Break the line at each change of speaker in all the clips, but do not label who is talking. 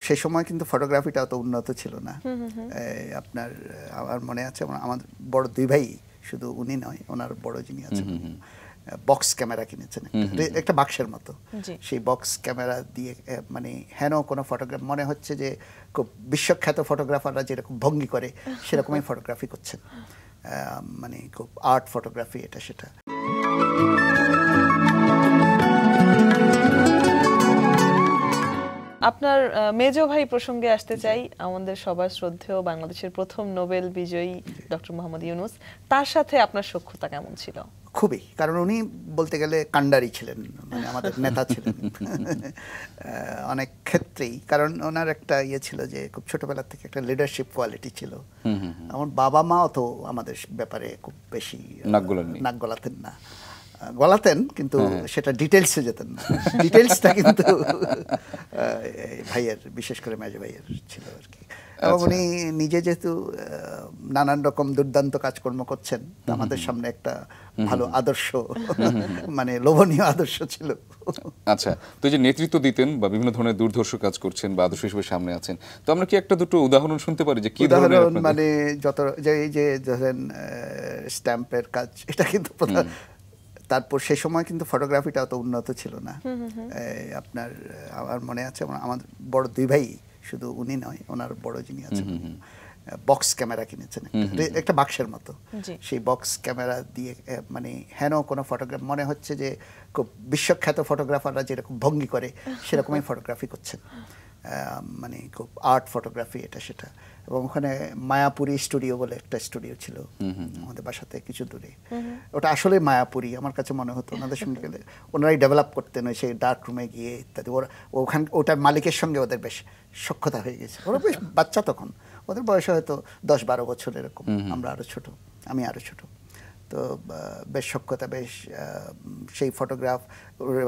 সেই সময় কিন্তু ফটোগ্রাফিটা অত উন্নত ছিল না। আপনার আমার মনে আছে আমাদের বড় দুই ভাই, শুধু উনি নয়, ওনার বড় যিনি আছেন, বক্স ক্যামেরা কিনেছেন একটা বাক্সের মতো। সেই বক্স ক্যামেরা দিয়ে মানে হেন কোনো ফটোগ্রাফ মনে হচ্ছে যে খুব বিশ্বখ্যাত ফটোগ্রাফাররা যেরকম ভঙ্গি করে সেরকমই ফটোগ্রাফি করছেন, মানে খুব আর্ট ফটোগ্রাফি এটা সেটা।
আপনার মেজো ভাই প্রসঙ্গে আসতে চাই। আমাদের সবার শ্রদ্ধেয় বাংলাদেশের প্রথম নোবেল বিজয়ী ডক্টর মোহাম্মদ ইউনূস, তার সাথে আপনার সখ্যতা কেমন ছিল?
খুবই, কারণ উনি বলতে গেলে কাণ্ডারি ছিলেন, মানে আমাদের নেতা ছিলেন অনেক ক্ষেত্রেই। কারণ ওনার একটা ইয়ে ছিল যে খুব ছোটবেলা থেকে একটা লিডারশিপ কোয়ালিটি ছিল। আমার বাবা মাও তো আমাদের ব্যাপারে খুব বেশি নাক গলাতেন না, গলাতেন কিন্তু সেটা ডিটেলসে যেতেন না। ডিটেলসটা কিন্তু ভাইয়ের, বিশেষ করে মেজো ভাইয়ের ছিল আর কি। এবং উনি নিজে যেহেতু নানান রকম দুর্দান্ত কাজকর্ম করছেন, আমাদের সামনে একটা ভালো আদর্শ, মানে লোভনীয় আদর্শ ছিল।
আচ্ছা, তো যে নেতৃত্ব দিতেন বা বিভিন্ন ধরনের দুর্ধর্ষ কাজ করছেন বা আদর্শ হিসেবে সামনে আছেন, তো আমরা কি একটা দুটো উদাহরণ শুনতে পারি যে কি ধরনের?
মানে যত যে ধরেন স্ট্যাম্পের কাজ, এটা কিন্তু তারপর সেই সময় কিন্তু ফটোগ্রাফিটা অত উন্নত ছিল না। আপনার আমার মনে আছে আমাদের বড় দুই ভাই, শুধু উনি নয়, ওনার বড় যিনি আছেন, বক্স ক্যামেরা কিনেছেন একটা বাক্সের মতো। সেই বক্স ক্যামেরা দিয়ে মানে হেন কোনো ফটোগ্রাফ মনে হচ্ছে যে খুব বিশ্বখ্যাত ফটোগ্রাফাররা যেরকম ভঙ্গি করে সেরকমই ফটোগ্রাফি করছেন, মানে খুব আর্ট ফটোগ্রাফি এটা সেটা। এবং ওখানে মায়াপুরী স্টুডিও বলে একটা স্টুডিও ছিল আমাদের বাসাতে কিছু দূরে। ওটা আসলে মায়াপুরী আমার কাছে মনে হতো। ওনাদের সঙ্গে গেলে ওনারাই ডেভেলপ করতেন সেই ডার্ক রুমে গিয়ে ইত্যাদি। ওটার মালিকের সঙ্গে ওদের বেশ সখ্যতা হয়ে গেছে। ওরা বেশ বাচ্চা তখন, ওদের বয়স হয়তো 10-12 বছর এরকম, আমরা আরও ছোট, আমি আরও ছোট। তো বেশ সখ্যতা, বেশ সেই ফটোগ্রাফ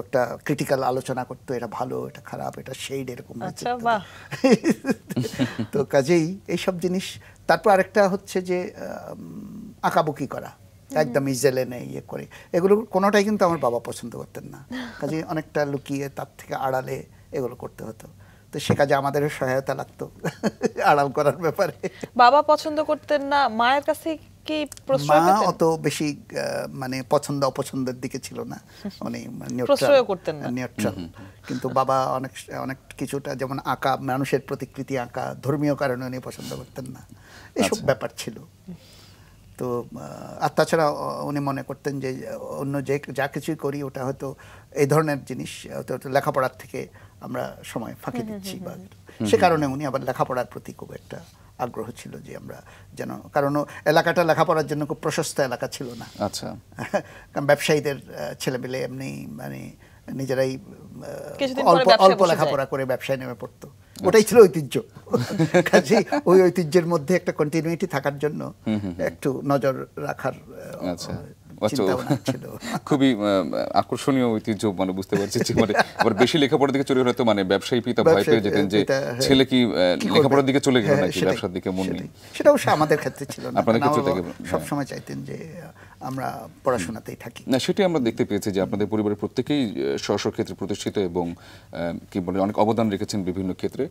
একটা ক্রিটিক্যাল আলোচনা করতো, এটা ভালো, এটা খারাপ, এটা শেড এরকম। তো কাজেই এইসব জিনিস। তারপর আরেকটা হচ্ছে যে আঁকাবুকি করা, একদম ইজেলেনে ইয়ে করে, এগুলো কোনোটাই কিন্তু আমার বাবা পছন্দ করতেন না। কাজেই অনেকটা লুকিয়ে, তার থেকে আড়ালে এগুলো করতে হতো। তো সে কাজে আমাদেরও সহায়তা লাগতো আড়াল করার ব্যাপারে।
বাবা পছন্দ করতেন না, মায়ের কাছে কি প্রশ্রয় পেতেন?
মা অত বেশি মানে পছন্দ অপছন্দের দিকে ছিল না, মানে
প্রশ্রয় করতেন না,
নিউট্রাল। কিন্তু বাবা অনেক কিছুটা, যেমন আঁকা, মানুষের প্রতিকৃতি আঁকা, ধর্মীয় কারণে উনি পছন্দ করতেন না, এসব ব্যাপার ছিল। তো আর তাছাড়া উনি মনে করতেন যে অন্য যা কিছুই করি ওটা হয়তো এই ধরনের জিনিস লেখাপড়ার থেকে আমরা সময় ফাঁকি দিচ্ছি, বা সে কারণে উনি আবার লেখাপড়ার প্রতি খুব একটা আগ্রহ ছিল যে আমরা যেন, কারণ এলাকাটা লেখাপড়ার জন্য খুব প্রশস্ত এলাকা ছিল না।
আচ্ছা,
কারণ ব্যবসায়ীদের ছেলেমেলে এমনি মানে নিজেরাই অল্প লেখাপড়া করে ব্যবসায় নেমে পড়তো, ওটাই ছিল ঐতিহ্য। কাজেই ওই ঐতিহ্যের মধ্যে একটা কন্টিনিউইটি থাকার জন্য একটু নজর রাখার
খুবই আকর্ষণীয় ঐতিহ্য, মানে বুঝতে পারছি যে মানে আবার বেশি লেখাপড়ার দিকে চলে গেলে তো মানে ব্যবসায়ী পিতা ভয় পেয়ে যেতেন যে ছেলে কি লেখাপড়ার দিকে চলে গেল নাকি ব্যবসার দিকে মন নেই।
সেটা অবশ্য আমাদের ক্ষেত্রে ছিল না, আপনাদের ক্ষেত্রে সবসময় চাইতেন যে আমরা পড়াশোনাতেই থাকি।
না, সেটাই আমরা দেখতে পেয়েছি যে আপনাদের পরিবারের প্রত্যেকেই স্ব স্ব ক্ষেত্রে প্রতিষ্ঠিত এবং কি বলে অনেক অবদান রেখেছেন বিভিন্ন ক্ষেত্রে।